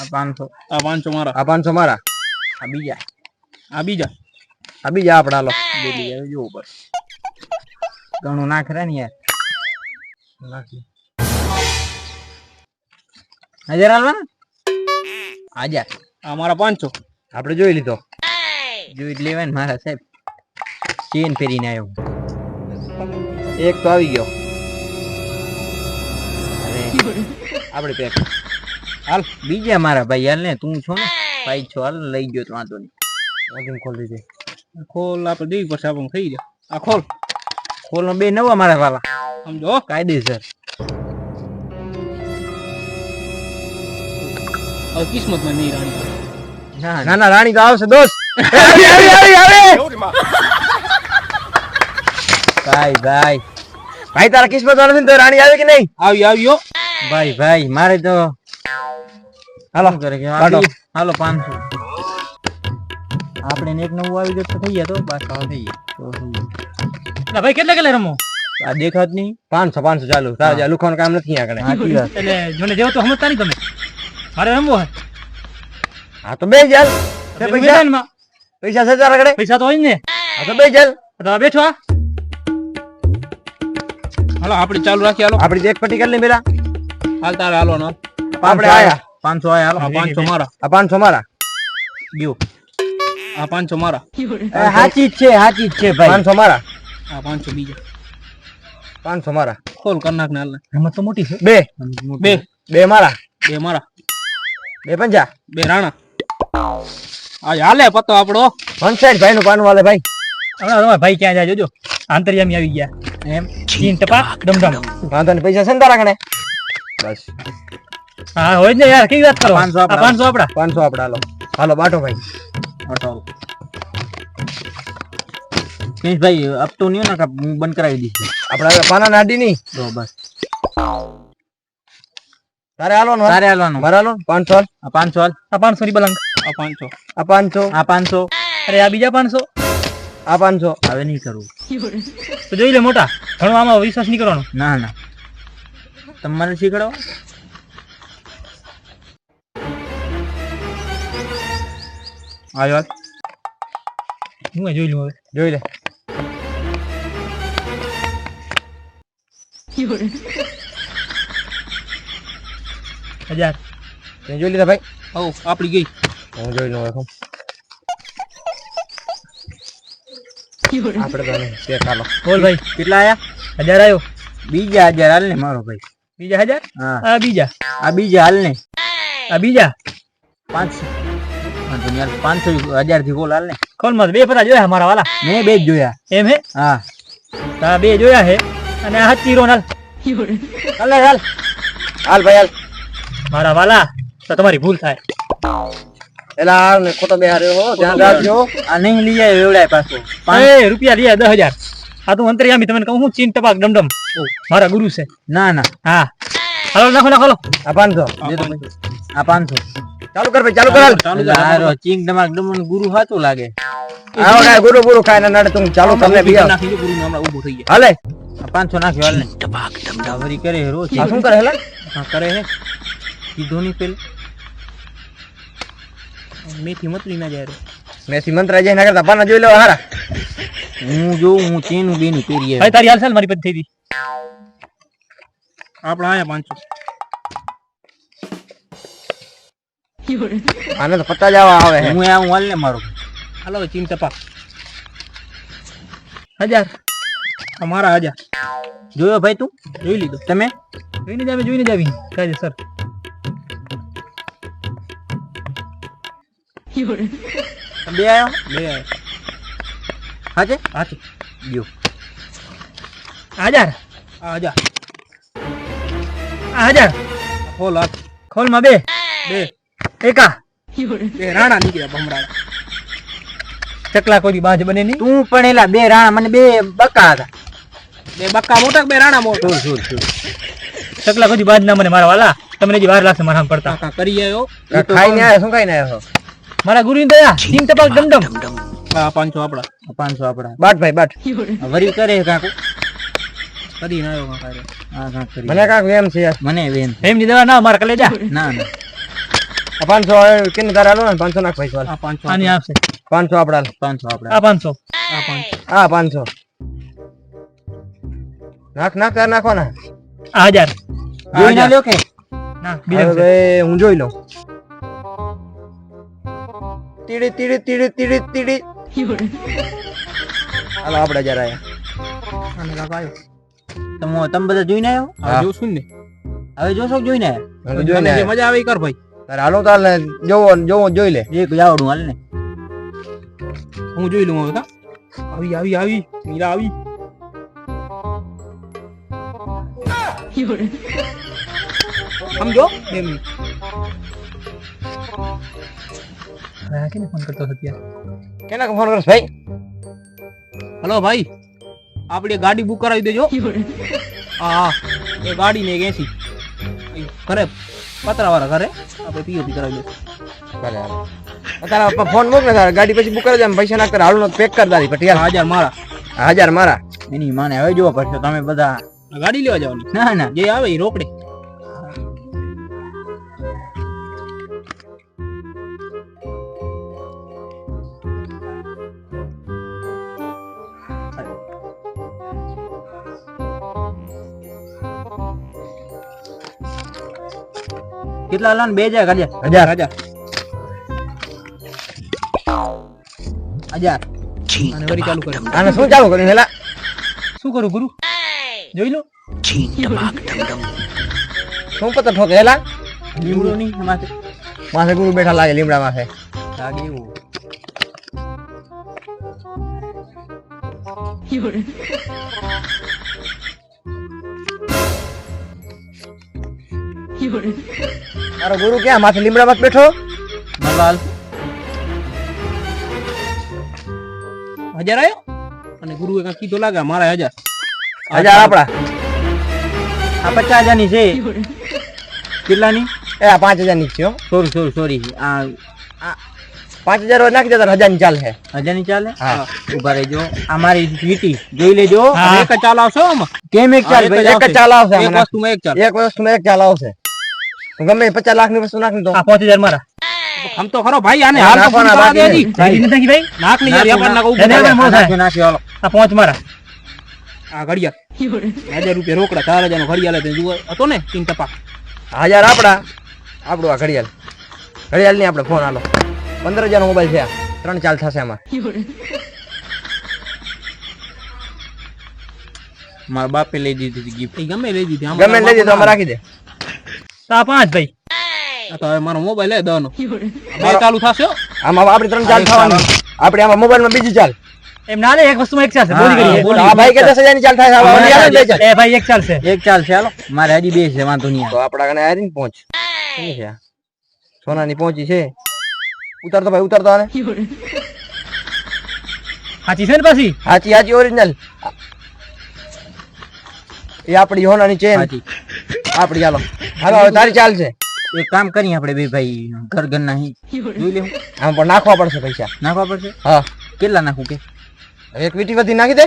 500 આ 500 મારા આ 500 મારા આ બીજા આપડા હાલો બેલી આવે જો ઉપર ઘણું નાખ રે ને યાર નાખી 1000 આલવા ને 1000 આ મારા 500 આપણે જોઈ લીધો જોઈ લેવાય ને મારા સાહેબ ચેન ફેરીને આવ્યો એક તો આવી ગયો આપણે પેક હાલ બીજા મારા ભાઈ હાલ ને તું છો ને ભાઈ છો હાલ લઈ ગયો તો વાંધો નહીં ઓગમ ખોલ દીધી ખોલ આપણે દેવી પડશે આપણને થઈ જાય આ ખોલ ખોલ બે નવા મારા વાલા સમજો કાયદેસર હવે કિસ્મતમાં નહીં રાણી ના ના રાણી તો આવશે દોસ્ત ભાઈ ભાઈ ભાઈ તારા કિસ્મત વાળા નથી તો રાણી આવે કે નહીં આવ્યો ભાઈ મારે તો હાલો કરે કે કાઢો. હાલો 500 આપણે ને એક નવું આવી ગયું તો થઈ ગયા તો બસ હવે થઈ ગયા ભાઈ કેટલા રમો આ દેખાત નહીં 500 ચાલુ તારે જે લુખવાનું કામ નથી આગળ સાચી વાત એટલે જોને જેવો તો સમજતા નહીં તમે મારે રમવો હે હા તો બે ચાલ મેદાનમાં પૈસા છે તારા આગળ પૈસા તો હોય ને હા તો બે ચાલ તો આ બેઠો આ હાલો આપણે ચાલુ રાખીએ હાલો આપડી એક પટ્ટી કરી લે પેલા હાલ તારે હાલો ને આપણે આયા 500 આયા હાલો આ 500 મારા આ 500 મારા ગયો આ 500 મારા સાચી જ છે ભાઈ 500 મારા આ 500 બીજા 500 મારા ખોલ કર નાખ ને હાલ રમત તો મોટી છે બે બે બે મારા બે મારા બે પંજા બે રાણા આ હાલે પતો આપણો 160 ભાઈ નું પાનું વાલે ભાઈ હવે ભાઈ ક્યાં જાય જોજો આંતરિયામી આવી ગયા એમ ચીન ટપા ડમડમ વાંધો નહીં પૈસા છે ને તારા આગળ બસ હા હોય ને યાર કેવી વાત કરો 500 આપણા. 500 આપડા 500 આપણે હાલો હાલો બાટો ભાઈ ભાઈ અબ તો નહીં ના બંધ કરાવી દીધી આપણે આગળ પાના નાડી નહીં તો બસ તારે હાલો ને તારે હાલવાનું મારા હાલો 500 આ 500 હાલ આ 500 ની બલંગ આ 500 આ 500 આ 500 અરે આ બીજા 500 આ 500 હવે નહીં કરવું તો જોઈ લે મોટા ઘણો આમાં વિશ્વાસ નહીં કરવાનો ના તમારે શીખડો આવ્યો હું જોઈ લઉં હવે જોઈ લે હજાર તે જોઈ લીધા ભાઈ ઓ આપડી ગઈ હું જોઈ લઉં હવે આપણે તો નહીં ચેક હાલો બોલ ભાઈ કેટલા આયા 1000 આવ્યો બીજા 1000 હાલ ને મારો ભાઈ બીજા 1000 હા આ બીજા આ બીજા હાલ ને આ બીજા 500 વાંધો નહીં હાલ 500 1000 થી કોલ હાલ ને કોલ માં બે પતા જોયા મારા વાલા મેં બે જ જોયા એમ હે હા આ બે જોયા હે અને આ હાથી રોનલ હાલ હાલ હાલ ભાઈ હાલ મારા વાલા તો તમારી ભૂલ થાય એલા હાલ ને ખોટો બે હારે હો ધ્યાન રાખજો આ નહીં લઈ આવ્યો એવડાય પાછો એ રૂપિયા લીયા 10000 આ તું અંતરિયામી તમને કહું હું ચીન ટપાક ડમડમ મારા ગુરુ છે ના હા હાલો નાખો આ 500 આ 500 ચાલુ કર ભાઈ ચાલુ કર હાલ હારો ચીંગ તમાક ડમન ગુરુ સાચું લાગે આવો કાય ગુરુ ગુરુ ખાય ના નડે તું ચાલુ કર લે ભૈયા નાખી દો ગુરુ હમણાં ઊભો થઈ ગયા હાલે આ 500 નાખ્યો હાલ ને ડાવરી કરે રોજ આ શું કરે હેલા હા કરે હે કીધું નહીં પેલું મેથી મતરી ના જાય રે મેસી મંત્ર જઈને આગળ પાના જોઈ લો હારા હું ચેનું બેનું પહેરી ભાઈ તારી હાલ ચાલ મારી પદ્ધતિ થઈ આપણા આયા 500 આને તો પત્તા જવા આવે હે હું આવું હાલ ને મારો હાલો ચીન ટપાક 1000 અમારા 1000 જોયો ભાઈ તું જોઈ લીધો તમે જોઈને જાવી કાજે સર બે આયો બે આયા હાચે હાથી ગયો 1000 આ 1000 ખોલ હાથ ખોલ માં બે એકા બે રાણા નીકળ્યા ભમરાડા ચકલા કોઈ બાજ બને નહીં તું પણ એલા બે રાણા મને બે બકા હતા બે બક્કા મોટા બે રાણા મોટા સુર ચકલા કોઈ બાજ ના મને મારા વાલા તમને જે વાર લાગશે મારા પડતા કાકા કરી આવ્યો ખાઈને આયા શું ખાઈને આયા છો મારા ગુરુની દયા તીન ટપાક ડમડમ આ 500 આપડા 500 આપડા બાટ ભાઈ બાટ વરી કરે કાકુ કદી ના આવ્યો કાકા હા કાક કરી મને કાક એમ છે યાર મને વેન એમ ની દવા ના મારા કલેજા ના 500 કેને તારે હાલો ને 500 નાખ પૈસા આ 500 આની આપશે 500 આપડા હાલ. 500 આપણે આ 500 આ 500 હા 500 નાખ નાખ તાર નાખવાના આ 1000 જોઈ ના લ્યો કે ના બીજા હવે હું જોઈ લઉં તીડી તીડી તીડી તીડી તીડી હાલો આપણે જરા આયા આને લગાયો તમે બધા જોઈને આવ્યો હવે જોશું ને હવે જોશો કે જોઈને આવ્યા હું તો જોઈને તને જે આયા. મજા આવે ઈ કર ભાઈ તારે હાલો તાર ને જોવો જોવો જોઈ લે એક જાવડું હાલ ને હું જોઈ લઉં હવે કા આવી આવી આવી મીરા આવી સમજો 2 મિનિટ આ કેને ફોન કરતો હતો ત્યાં કેના ફોન કરસ ભાઈ હલો ભાઈ આપણી ગાડી બુક કરાવી દેજો હા એ ગાડી ને એક એસી ઘરે પતરાવાળા ઘરે આપણે પીઓપી કરાવી દે ભલે હાલો તારા ફોન મોકલે તારે ગાડી પછી બુક કરી દે પૈસા નાખ તારે હાલું પેક કરી દારી પટિયાલ 1000 મારા 1000 મારા એની માને હવે જોવા પડશે તમે બધા ગાડી લેવા જવાની ના ના જે આવે એ રોકડે કેટલા લાન 2000 કાઢ્યા 1000 1000 અને વરી ચાલુ કરે આને શું ચાલુ કર્યું હેલા શું કરું ગુરુ જોઈ લો શું પતા ઠોકે હેલા લીમડો નહીં માથે માથે ગુરુ બેઠા લાગે લીમડા માથે લાગે એવું તારો ગુરુ ક્યાં માથે લીમડા માં બેઠો મલાલ 1000 આયો અને ગુરુએ કાંઈ કીધું લાગે મારા 1000 1000 આપડા આ 50000 ની છે કેટલાની એ આ 5000 ની છે હો સોરી આ 5000 નાખી દે તારે 1000 ની ચાલ હે 1000 ની ચાલે હા ઉભા રહેજો આ મારી વીટી જોઈ લેજો હા. એક જ ચાલ આવશે આમાં કેમ એક ચાલ હા, ભાઈ એક જ ચાલ આવશે એક આમાં. વસ્તુમાં એક ચાલ એક વસ્તુમાં એક ચાલ આવશે ગમે 50 લાખ ની વસ્તુ નાખી દો આ 5000 મારા આમ તો ખરો ભાઈ આને હા, હાલ તો નાખવાના પૂરી કરવા દે બાકી હજી. ભાઈ નથી ભાઈ નાખ ને યાર વ્યાપાર નાખ એને હવે મોં થાય. નાખ્યો હાલો આ 5 મારા આ ઘડિયાળ 1000 રૂપિયા રોકડા 4000 નો ઘડિયાળ હતો જુઓ હતો ને 3 ટપા 1000 આપડા આપણું આ ઘડિયાળ ની આપણે ફોન હાલો 15000 નો મોબાઈલ છે આ. 3 ચાલ થશે આમાં મારા બાપે લઈ દીધી હતી gift. એ ગમે લઈ દીધી ગમે લઈ દીધો આમાં રાખી દે તો આ 5 ભાઈ આ તો હવે મારો મોબાઈલ હે 10 નો બે ચાલુ થશે હો. આમાં આપડી 3 ચાલ થવાની આપણે આમાં મોબાઈલ માં બીજી ચાલ એમ ના લે એક વસ્તુમાં એક ચાલશે બોલી હા, કરી બોલી. આ ભાઈ કે 10000 ની ચાલ થાય છે, આ ઓલી આવે ને બે ચાલ. એ ભાઈ એક ચાલશે એક ચાલ છે હાલો મારે હજી 2 છે વાંધો નહીં તો આપડા કને આરી ને પહોંચ શું છે આ? સોનાની પહોંચી છે ઉતારતો ભાઈ ઉતારતો આને સાચી છે ને પાછી હાચી હાચી ઓરિજિનલ એ આપડી હોનાની ચેન હાજી આપડી હાલો હાલો હવે તારી ચાલ છે એક કામ કરીએ આપણે બે ભાઈ ઘર ઘર ના જોઈ લેવું આમ પણ નાખવા પડશે પૈસા નાખવા પડશે હા કેટલા નાખું કે એક વીટી વધી નાખી દે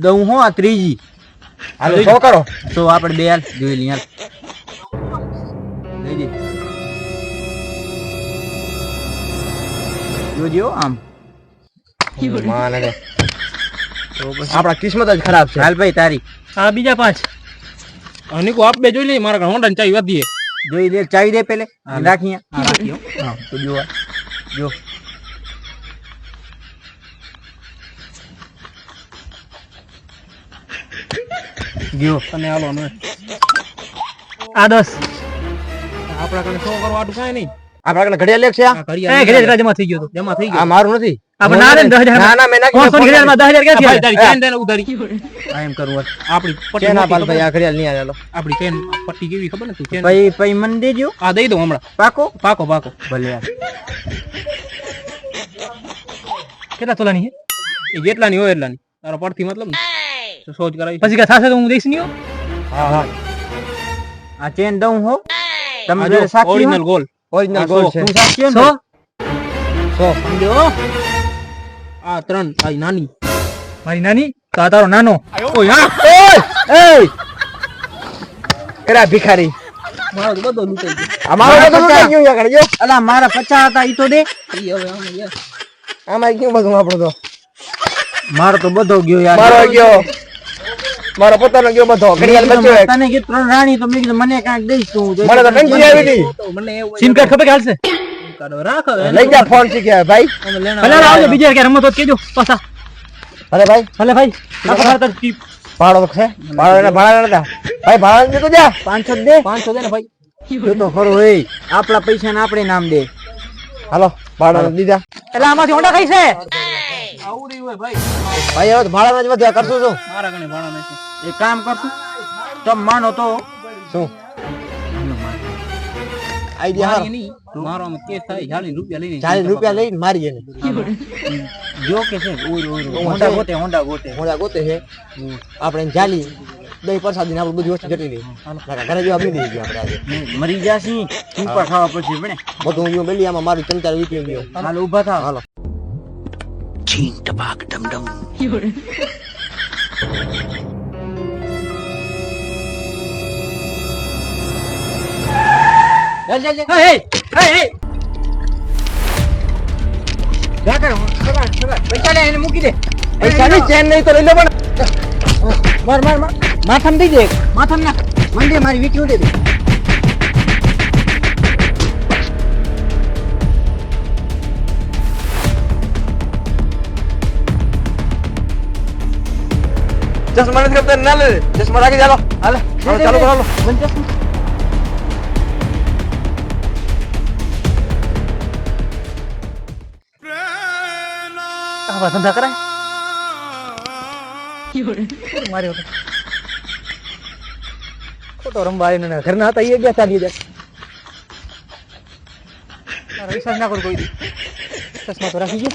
દઉં હો આ ત્રીજી હાલો 100 કરો તો આપણે બે હાલ જોઈ લઈએ હાલ લઈ દે જોજો આમ માને રે તો પછી આપડા કિસ્મત જ ખરાબ છે હાલ ભાઈ તારી આ બીજા 5 અનિકો આપ બે જોઈ લઈએ મારા ઘર હોન્ડા ની ચાવી વધીએ જોઈ લે ચાવી દે પેલે રાખી આ રાખી હો. હા તો જો આ. જો ગયો તને હાલો ને આ 10 આપડા કને શું કરવા આટું કાંઈ નહીં આપડા કને ઘડિયાળ લેખ છે આ આ એ ઘડિયાળ ઘડિયાળ જમા થઈ ગયો તો જમા થઈ આ ગયો મારું નથી આપણે ના રે 10000 ના ના મેં નાખી 500 ઘડિયાળમાં 10000 આ ભાઈ ક્યાંથી તારી ચેન દે ને ઉધારી આ એમ કરવું હોય. આપડી પટ્ટી ચેન મોટી પાલ ભાઈ ખબર આ ઘડિયાળ નહીં આવેલો ને? આપડી ચેન પટ્ટી કેવી ખબર ને તું ચેન પછી પછી મને દેજો આ દઈ દઉં હમણાં પાકો પાકો પાકો ભલે યાર કેટલા તોલાની છે એ જેટલાની હોય એટલાની તારો પડથી મતલબ ને તો સોચ કરાવી પછી કે થશે તો હું દઈશ નહીં હો. હા હા આ ચેન દઉં હો તમે આ બે જો સાક્ષી ઓરિજિનલ ગોલ ઓરિજિનલ આ ગોલ્ડ સો. છે તું સાક્ષી હો ને 100 સમજો આ 3 આ નાની મારી નાની તો આ તારો નાનો ઓય હા ઓય એ કરા ભિખારી મારો તો બધો લૂંટાઈ ગયો. અમારો બધું લૂંટાઈ ગયું યાર જો અલા મારા 50 હતા ઈ તો દે. ઈ હવે આમાં યાર. આમાં કેવું બધું આપણું તો મારો તો બધો ગયો યાર. મારો ગયો મારો પોતાનો ગયો બધો ઘડિયાળ બચ્યો એક. તને કીધું 3 રાણી તો મેં કીધું મને કાંઈક દઈશ તું. મને તો ટેન્શન આવી ગઈ તો મને એવું સિમ કાર્ડ ખબર કે હાલશે કાઢો રાખો હવે. લઈ જા ફોન શીખ્યા ભાઈ અમે લેણા ભલે આવજો બીજી વાર ક્યારે રમો તો કેજો પાછા અરે ભાઈ ભલે ભાઈ રાખો મારા તરફ ભાડો તો છે ભાડા નતા ભાઈ ભાડા દીધું જા 500 દે. 500 દે ને ભાઈ. જો તો ખરો હોય આપણા પૈસા ને આપણે નામ દે. હાલો ભાડા દીધા એટલે આમાંથી હોંડા કઈ છે આવું રહ્યું હોય ભાઈ. ભાઈ હવે તો ભાડા જ વધ્યા કરશું શું મારા કને ભાડા નથી. એક કામ કરશું તમે માનો તો શું આઈડિયા હારો મારી નહીં. મારો આમાં કેસ થાય 40 રૂપિયા લઈને 40 રૂપિયા લઈને મારી એને જો કે છે હોંડા ગોતે હોંડા ગોતે. મોડા ગોતે છે આપણે એને જાલી દહીં પ્રસાદી આપણે બધી વસ્તુ જટી લઈ ઘરે જેવા બની દઈ આપણે આજે મરી જાસી ચૂપા ખાવા પછી ભણે. બધું હું બેલી આમાં મારું 3-4 રૂપિયા ગયો હાલ ઊભા થાવ. હાલો પૈસા લે એને મૂકી દે. પૈસાની ચેન નહીં તો લઈ લો પણ માર માર માર માથામાં દઈ દે. માથામાં નાખ. મંદે મારી વીટી ઉડે દે. ચશ્મા નથી કરતા ના લે ચશ્મા રાખી ચાલો હાલે ચાલો ચાલો આવા ધંધા કરાય માર્યો તો ખોટો રમવા આવ્યો ને ઘરના હતા એ ગયા ચાલી જાય વિશ્વાસ ના કરું કોઈ દી ચશ્મા તો રાખી ગયો